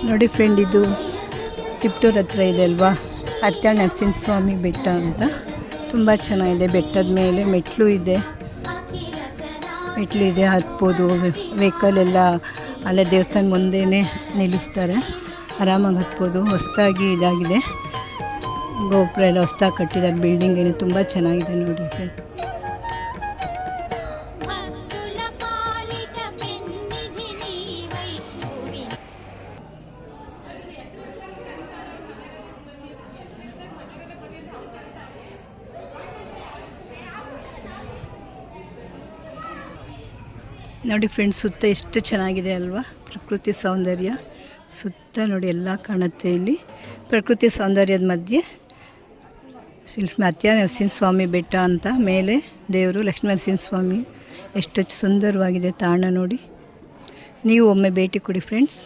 ನೋಡಿ ಫ್ರೆಂಡ್, ಇದು ತಿಪ್ಟೂರ್ ಹತ್ರ ಇದೆ ಅಲ್ವಾ, ಅತ್ಯ ನರಸಿಂಹಸ್ವಾಮಿ ಬೆಟ್ಟ ಅಂತ. ತುಂಬ ಚೆನ್ನಾಗಿದೆ. ಬೆಟ್ಟದ ಮೇಲೆ ಮೆಟ್ಲು ಇದೆ, ಹತ್ಬೋದು. ವೆಹಿಕಲ್ ಎಲ್ಲ ಅಲ್ಲೇ ದೇವಸ್ಥಾನ ಮುಂದೆನೇ ನಿಲ್ಲಿಸ್ತಾರೆ, ಆರಾಮಾಗಿ ಹತ್ಬೋದು. ಹೊಸದಾಗಿ ಇದಾಗಿದೆ, ಗೋಪುರ ಎಲ್ಲ ಹೊಸದಾಗಿ ಕಟ್ಟಿದ್ದಾರೆ. ಬಿಲ್ಡಿಂಗ್ ಏನು ತುಂಬ ಚೆನ್ನಾಗಿದೆ ನೋಡಿ ಫ್ರೆಂಡ್. ನೋಡಿ ಫ್ರೆಂಡ್ಸ್, ಸುತ್ತ ಎಷ್ಟು ಚೆನ್ನಾಗಿದೆ ಅಲ್ವಾ, ಪ್ರಕೃತಿ ಸೌಂದರ್ಯ. ಸುತ್ತ ನೋಡಿ ಎಲ್ಲ ಕಾಣುತ್ತೆ ಇಲ್ಲಿ. ಪ್ರಕೃತಿ ಸೌಂದರ್ಯದ ಮಧ್ಯೆ ಅತ್ಯ ನರಸಿಂಹಸ್ವಾಮಿ ಬೆಟ್ಟ ಅಂತ, ಮೇಲೆ ದೇವರು ಲಕ್ಷ್ಮೀ ನರಸಿಂಹಸ್ವಾಮಿ. ಎಷ್ಟು ಸುಂದರವಾಗಿದೆ ತಾಣ ನೋಡಿ. ನೀವು ಒಮ್ಮೆ ಭೇಟಿ ಕೊಡಿ ಫ್ರೆಂಡ್ಸ್.